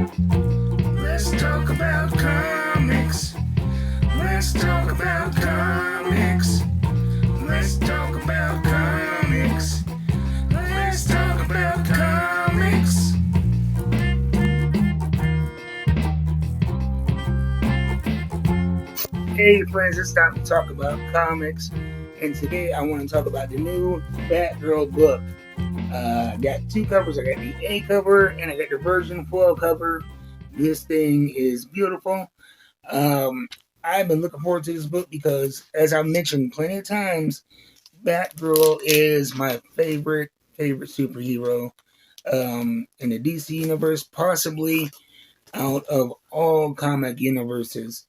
Let's talk about comics. Let's talk about comics. Let's talk about comics. Let's talk about comics. Hey friends, it's time to talk about comics. And today I want to talk about the new Batgirl book. I got two covers. I got the A cover and I got the version foil cover. This thing is beautiful. Um, I've been looking forward to this book because, as I've mentioned plenty of times, Batgirl is my favorite superhero in the DC universe, possibly out of all comic universes,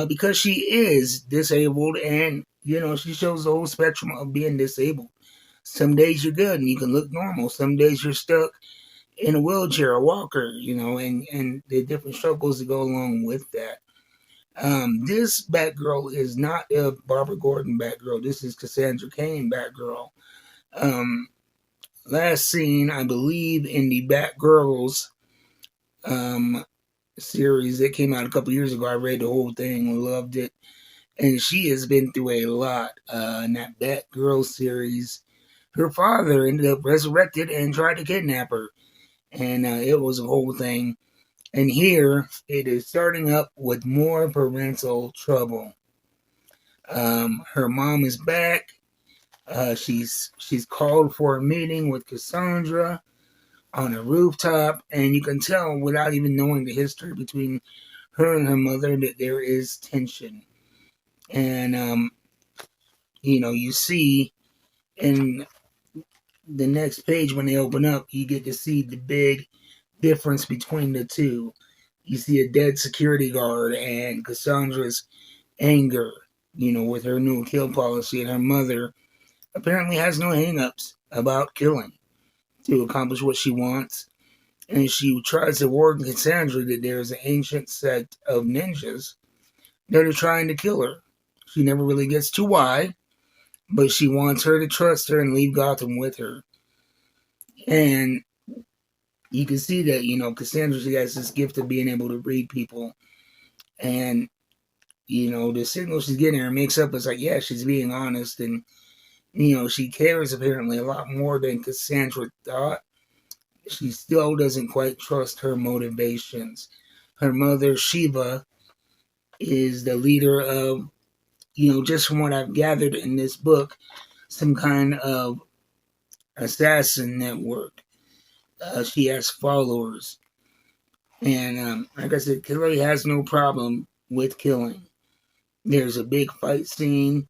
because she is disabled, and she shows the whole spectrum of being disabled. Some days you're good and you can look normal. Some days you're stuck in a wheelchair or walker, and the different struggles that go along with that. This Batgirl is not a Barbara Gordon Batgirl. This is Cassandra Cain Batgirl. Um, Last seen, I believe, in the Batgirls um, series that came out a couple years ago. I read the whole thing, loved it. And she has been through a lot in that Batgirl series. Her father ended up resurrected and tried to kidnap her. And it was a whole thing. And here it is starting up with more parental trouble. Her mom is back. She's called for a meeting with Cassandra on a rooftop, and you can tell without even knowing the history between her and her mother that there is tension. And you see in the next page when they open up, you get to see the big difference between the two. You see a dead security guard and Cassandra's anger, with her new kill policy, and her mother apparently has no hangups about killing to accomplish what she wants. And she tries to warn Cassandra that there's an ancient sect of ninjas that are trying to kill her. She never really gets to why, but she wants her to trust her and leave Gotham with her. And you can see that, Cassandra, she has this gift of being able to read people. And, the signal she's getting her makes up is like, yeah, she's being honest. And, she cares apparently a lot more than Cassandra thought. She still doesn't quite trust her motivations. Her mother, Shiva, is the leader of, just from what I've gathered in this book, some kind of assassin network. She has followers. And like I said, Kelly has no problem with killing. There's a big fight scene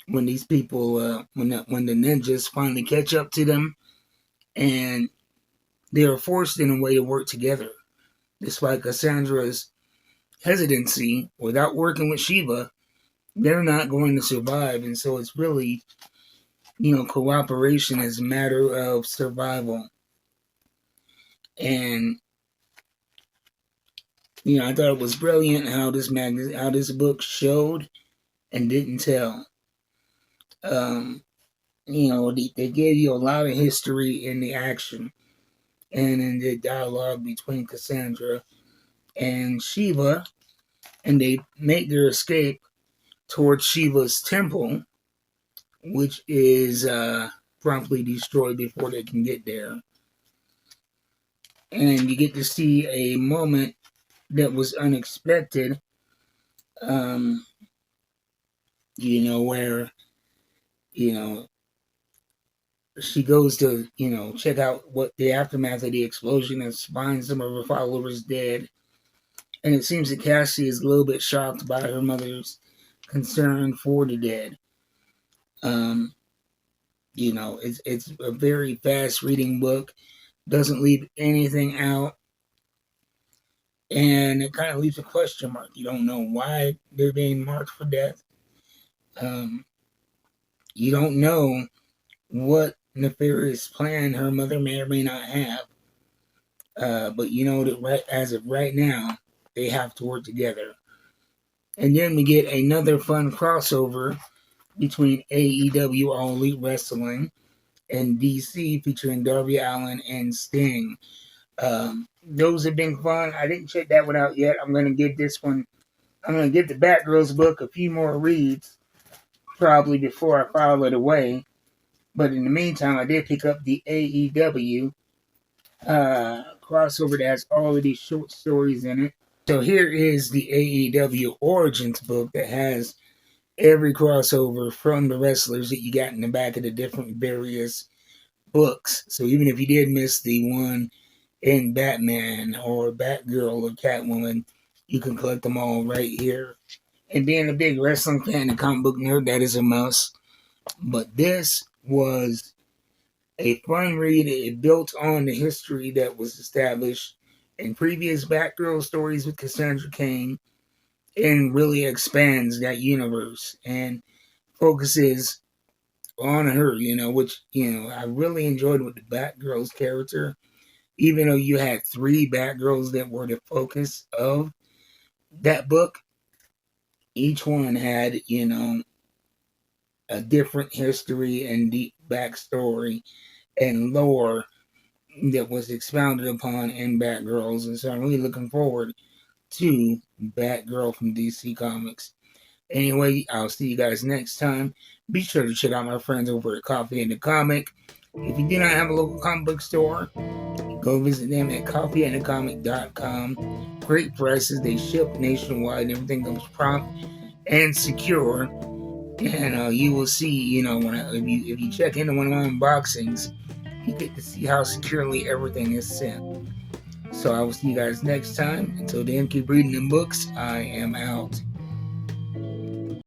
when these people, when the ninjas finally catch up to them, and they are forced in a way to work together. Despite Cassandra's hesitancy, without working with Shiva, they're not going to survive. And so it's really, cooperation is a matter of survival. And, I thought it was brilliant how this book showed and didn't tell. They gave you a lot of history in the action and in the dialogue between Cassandra and Shiva, and they make their escape towards Shiva's temple, which is promptly destroyed before they can get there. And you get to see a moment that was unexpected, where, she goes to, check out what the aftermath of the explosion and finds some of her followers dead. And it seems that Cassie is a little bit shocked by her mother's concern for the dead. It's a very fast reading book, doesn't leave anything out, and it kind of leaves a question mark. You don't know why they're being marked for death. You don't know what nefarious plan her mother may or may not have. But you know that as of right now, they have to work together. And then we get another fun crossover between AEW All Elite Wrestling and DC featuring Darby Allin and Sting. Those have been fun. I didn't check that one out yet. I'm gonna give this one. I'm gonna give the Batgirls book a few more reads, probably before I file it away. But in the meantime, I did pick up the AEW crossover that has all of these short stories in it. So here is the AEW Origins book that has every crossover from the wrestlers that you got in the back of the different various books. So even if you did miss the one in Batman or Batgirl or Catwoman, you can collect them all right here. And being a big wrestling fan and comic book nerd, that is a must. But this was a fun read. It built on the history that was established in previous Batgirl stories with Cassandra Cain and really expands that universe and focuses on her, which, I really enjoyed with the Batgirl's character. Even though you had three Batgirls that were the focus of that book, each one had, a different history and deep backstory and lore that was expounded upon in Batgirls. And so I'm really looking forward to Batgirl from DC Comics. Anyway, I'll see you guys next time. Be sure to check out my friends over at Coffee and the Comic. If you do not have a local comic book store, go visit them at coffeeandthecomic.com. Great prices. They ship nationwide. Everything comes prompt and secure. And you will see, if you check into one of my unboxings, you get to see how securely everything is sent. So I will see you guys next time. Until then, keep reading the books. I am out.